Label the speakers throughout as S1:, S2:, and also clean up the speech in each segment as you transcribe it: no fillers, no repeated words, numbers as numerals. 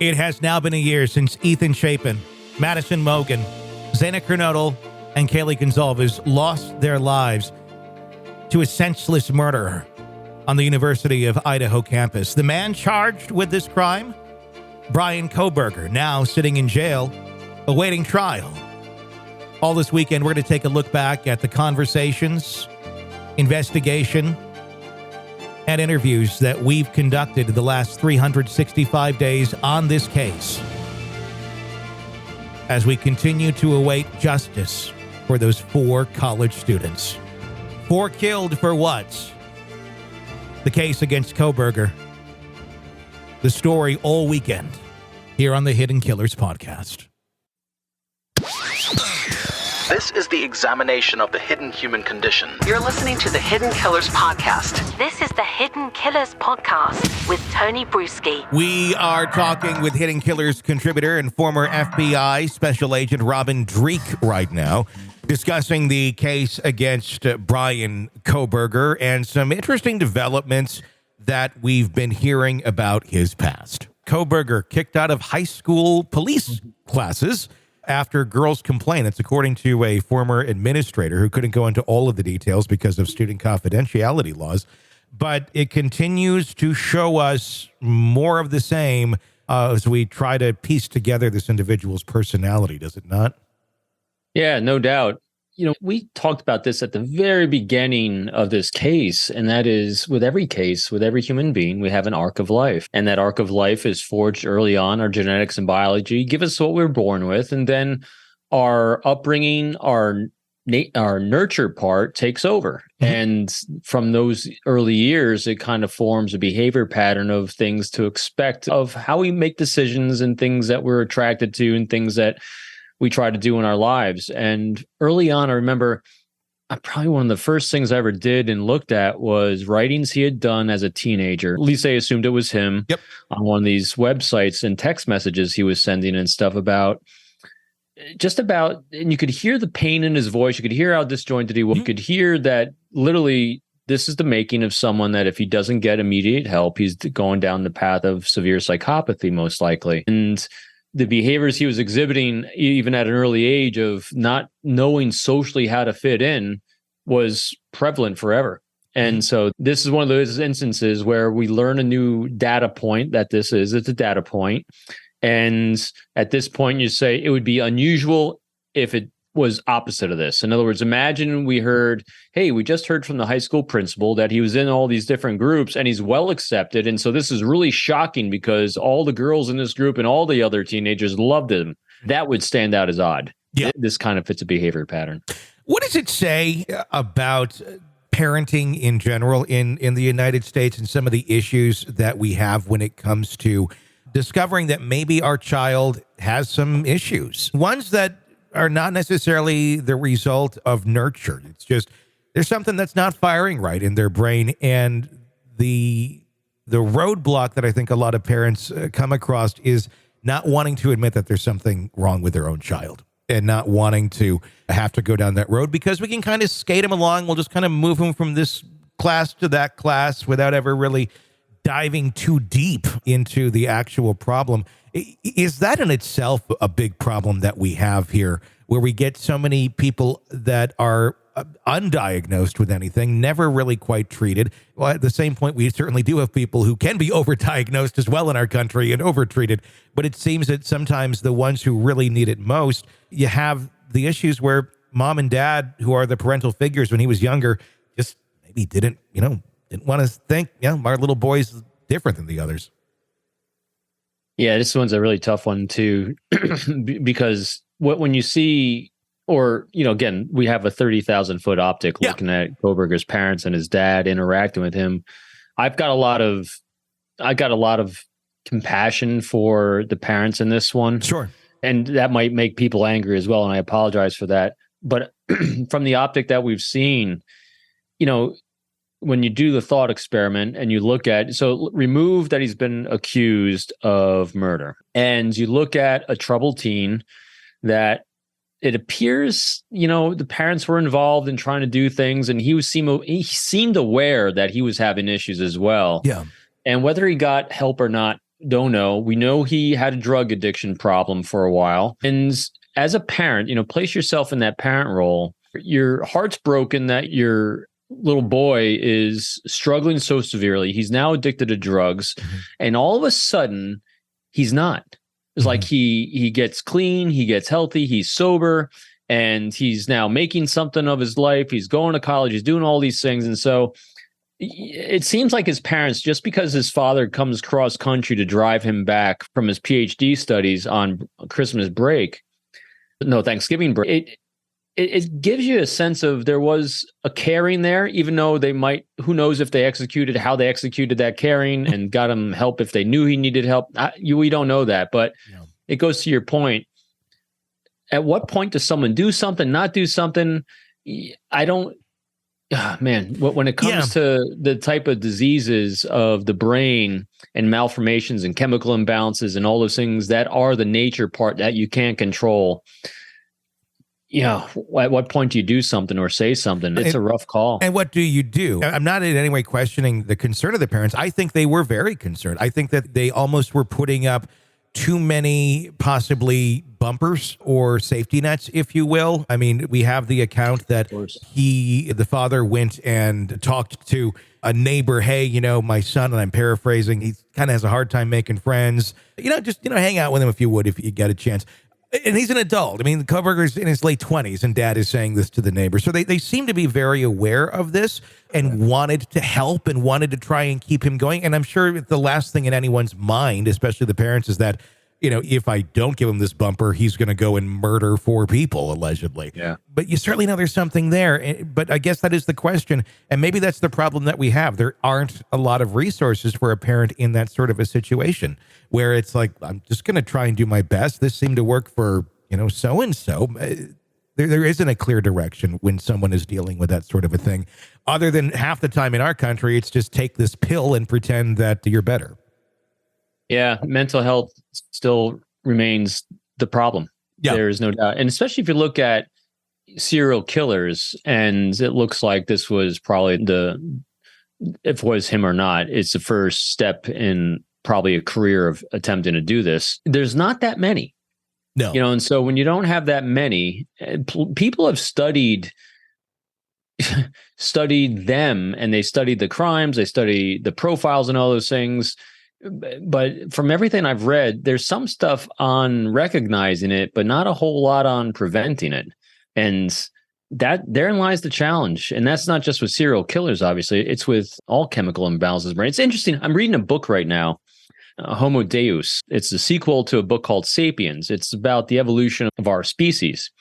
S1: It has now been a year since Ethan Chapin, Madison Mogan, Zena Kernodle, and Kaylee Gonzalez lost their lives to a senseless murderer on the University of Idaho campus. The man charged with this crime, Bryan Kohberger, now sitting in jail, awaiting trial. All this weekend, we're going to take a look back at the conversations, investigation, and interviews that we've conducted the last 365 days on this case as we continue to await justice for those 4 college students. 4 killed for what? The case against Kohberger. The story all weekend here on the Hidden Killers podcast.
S2: This is the examination of the hidden human condition.
S3: You're listening to the Hidden Killers podcast.
S4: This is the Hidden Killers podcast with Tony Brueski.
S1: We are talking with Hidden Killers contributor and former FBI Special Agent Robin Dreeke right now, discussing the case against Bryan Kohberger and some interesting developments that we've been hearing about his past. Kohberger kicked out of high school police classes after girls complained. That's according to a former administrator who couldn't go into all of the details because of student confidentiality laws. But it continues to show us more of the same as we try to piece together this individual's personality, does it not?
S5: Yeah, no doubt. You know, we talked about this at the very beginning of this case, and that is with every case, with every human being, we have an arc of life. And that arc of life is forged early on. Our genetics and biology give us what we're born with. And then our upbringing, our nurture part takes over. Mm-hmm. And from those early years, it kind of forms a behavior pattern of things to expect, of how we make decisions and things that we're attracted to and things that we try to do in our lives. And early on, I remember probably one of the first things I ever did and looked at was writings he had done as a teenager. At least I assumed it was him. Yep. On one of these websites and text messages he was sending and stuff and you could hear the pain in his voice. You could hear how disjointed he was. You could hear that literally this is the making of someone that if he doesn't get immediate help, he's going down the path of severe psychopathy, most likely. And the behaviors he was exhibiting, even at an early age of not knowing socially how to fit in, was prevalent forever. And so this is one of those instances where we learn a new data point that it's a data point. And at this point, you say it would be unusual if it was opposite of this. In other words, imagine we just heard from the high school principal that he was in all these different groups and he's well accepted. And so this is really shocking because all the girls in this group and all the other teenagers loved him. That would stand out as odd. Yeah. This kind of fits a behavior pattern.
S1: What does it say about parenting in general in the United States and some of the issues that we have when it comes to discovering that maybe our child has some issues, ones that are not necessarily the result of nurture? It's just there's something that's not firing right in their brain. And the roadblock that I think a lot of parents come across is not wanting to admit that there's something wrong with their own child and not wanting to have to go down that road because we can kind of skate them along. We'll just kind of move them from this class to that class without ever really diving too deep into the actual problem. Is that in itself a big problem that we have here, where we get so many people that are undiagnosed with anything, never really quite treated? Well, at the same point, we certainly do have people who can be overdiagnosed as well in our country and overtreated. But it seems that sometimes the ones who really need it most, you have the issues where mom and dad, who are the parental figures when he was younger, just maybe didn't want to think, our little boy's different than the others.
S5: Yeah, this one's a really tough one too, because when you see, or, again, we have a 30,000-foot optic looking at Kohberger's parents and his dad interacting with him. I got a lot of compassion for the parents in this one.
S1: Sure.
S5: And that might make people angry as well. And I apologize for that. But from the optic that we've seen, when you do the thought experiment and you look at, so remove that he's been accused of murder, and you look at a troubled teen that it appears, the parents were involved in trying to do things, and he seemed aware that he was having issues as well.
S1: Yeah.
S5: And whether he got help or not, don't know. We know he had a drug addiction problem for a while. And as a parent, place yourself in that parent role. Your heart's broken that your little boy is struggling so severely. He's now addicted to drugs. And all of a sudden, he's not. It's like he gets clean, he gets healthy, he's sober, and he's now making something of his life. He's going to college, he's doing all these things. And so it seems like his parents, just because his father comes cross country to drive him back from his PhD studies on Thanksgiving break, it gives you a sense of there was a caring there, even though they might, who knows if they executed, how they executed that caring and got him help if they knew he needed help. We don't know that, but it goes to your point. At what point does someone do something, not do something? When it comes to the type of diseases of the brain and malformations and chemical imbalances and all those things that are the nature part that you can't control, at what point do you do something or say something? It's a rough call.
S1: And what do you do? I'm not in any way questioning the concern of the parents. I think they were very concerned. I think that they almost were putting up too many possibly bumpers or safety nets, if you will. I mean, we have the account that the father went and talked to a neighbor. Hey, my son, and I'm paraphrasing, he kind of has a hard time making friends. Just hang out with him if you get a chance. And he's an adult. I mean, Kohberger's in his late 20s, and dad is saying this to the neighbor. So they seem to be very aware of this and wanted to help and wanted to try and keep him going. And I'm sure the last thing in anyone's mind, especially the parents, is that, if I don't give him this bumper, he's going to go and murder 4 people, allegedly.
S5: Yeah.
S1: But you certainly know there's something there. But I guess that is the question. And maybe that's the problem that we have. There aren't a lot of resources for a parent in that sort of a situation where it's like, I'm just going to try and do my best. This seemed to work for, so-and-so. There isn't a clear direction when someone is dealing with that sort of a thing. Other than half the time in our country, it's just take this pill and pretend that you're better.
S5: Yeah, mental health still remains the problem. Yeah. There is no doubt. And especially if you look at serial killers, and it looks like this was probably if it was him or not, it's the first step in probably a career of attempting to do this. There's not that many.
S1: No.
S5: And so when you don't have that many, people have studied them, and they studied the crimes, they study the profiles and all those things. But from everything I've read, there's some stuff on recognizing it, but not a whole lot on preventing it. And therein lies the challenge. And that's not just with serial killers, obviously. It's with all chemical imbalances. It's interesting. I'm reading a book right now, Homo Deus. It's a sequel to a book called Sapiens. It's about the evolution of our species.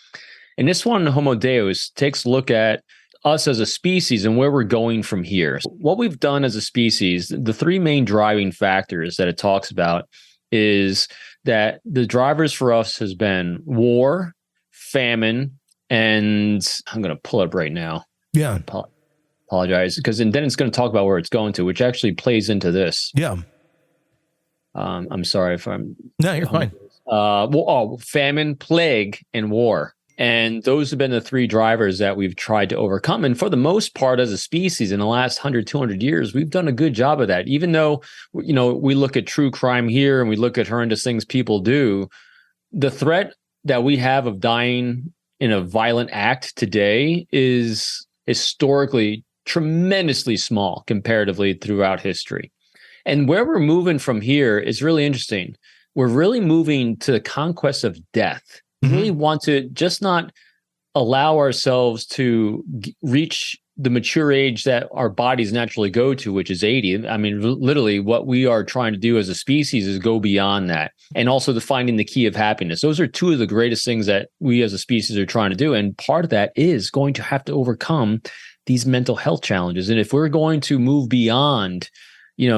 S5: And this one, Homo Deus, takes a look at us as a species and where we're going from here. What we've done as a species, the 3 main driving factors that it talks about is that the drivers for us has been war, famine, and I'm going to pull it up right now.
S1: Yeah.
S5: Apologize, because then it's going to talk about where it's going to, which actually plays into this.
S1: Yeah.
S5: I'm sorry if I'm...
S1: No, you're fine.
S5: Famine, plague, and war. And those have been the 3 drivers that we've tried to overcome. And for the most part, as a species in the last 100, 200 years, we've done a good job of that. Even though, we look at true crime here and we look at horrendous things people do, the threat that we have of dying in a violent act today is historically tremendously small comparatively throughout history. And where we're moving from here is really interesting. We're really moving to the conquest of death. We really want to just not allow ourselves to reach the mature age that our bodies naturally go to, which is 80. I mean, literally what we are trying to do as a species is go beyond that. And also finding the key of happiness. Those are 2 of the greatest things that we as a species are trying to do. And part of that is going to have to overcome these mental health challenges. And if we're going to move beyond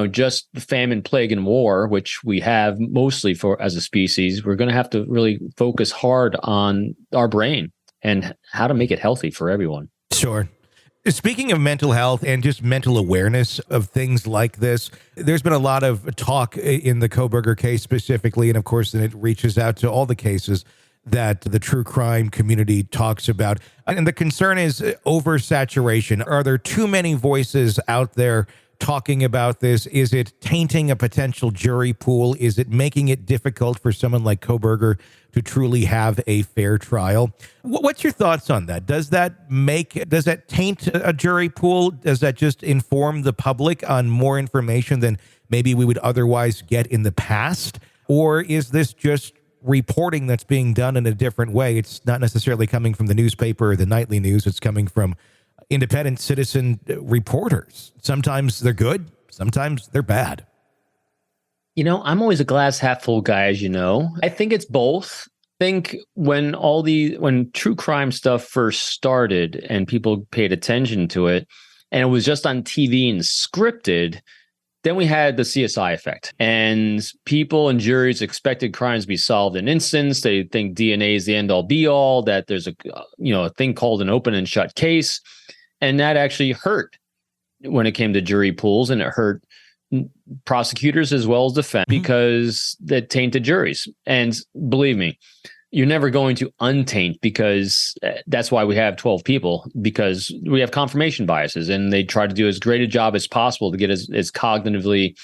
S5: just the famine, plague, and war, which we have mostly for as a species, we're going to have to really focus hard on our brain and how to make it healthy for everyone.
S1: Sure. Speaking of mental health and just mental awareness of things like this, there's been a lot of talk in the Kohberger case specifically, and of course, then it reaches out to all the cases that the true crime community talks about. And the concern is oversaturation. Are there too many voices out there talking about this? Is it tainting a potential jury pool? Is it making it difficult for someone like Kohberger to truly have a fair trial? What's your thoughts on that? Does that taint a jury pool? Does that just inform the public on more information than maybe we would otherwise get in the past? Or is this just reporting that's being done in a different way? It's not necessarily coming from the newspaper or the nightly news. It's coming from independent citizen reporters. Sometimes they're good, sometimes they're bad.
S5: I'm always a glass half full guy, as you know. I think it's both. I think when true crime stuff first started and people paid attention to it, and it was just on TV and scripted, then we had the CSI effect, and people and juries expected crimes to be solved in instants. They think DNA is the end all be all, that there's a thing called an open and shut case. And that actually hurt when it came to jury pools, and it hurt prosecutors as well as defense because that tainted juries. And believe me, you're never going to untaint, because that's why we have 12 people, because we have confirmation biases, and they try to do as great a job as possible to get as cognitively,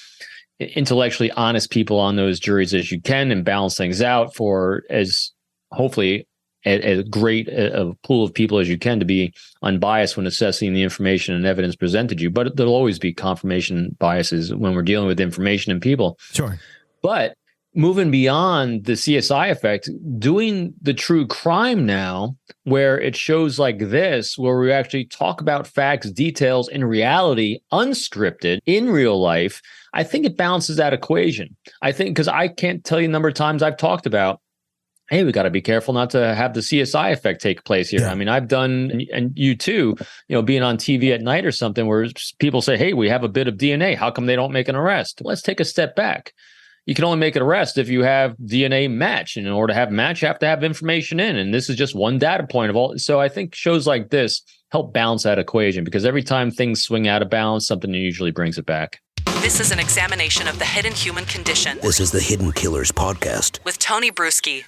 S5: intellectually honest people on those juries as you can, and balance things out for as hopefully as great a pool of people as you can to be unbiased when assessing the information and evidence presented you. But there'll always be confirmation biases when we're dealing with information and people.
S1: Sure.
S5: But moving beyond the CSI effect, doing the true crime now, where it shows like this, where we actually talk about facts, details, in reality, unscripted, in real life, I think it balances that equation. I think, because I can't tell you the number of times I've talked about, hey, we got to be careful not to have the CSI effect take place here. Yeah. I mean, I've done, and you too, being on TV at night or something where people say, hey, we have a bit of DNA. How come they don't make an arrest? Let's take a step back. You can only make an arrest if you have DNA match. And in order to have match, you have to have information in. And this is just one data point of all. So I think shows like this help balance that equation, because every time things swing out of balance, something usually brings it back.
S3: This is an examination of the hidden human condition.
S6: This is the Hidden Killers Podcast
S3: with Tony Brueski.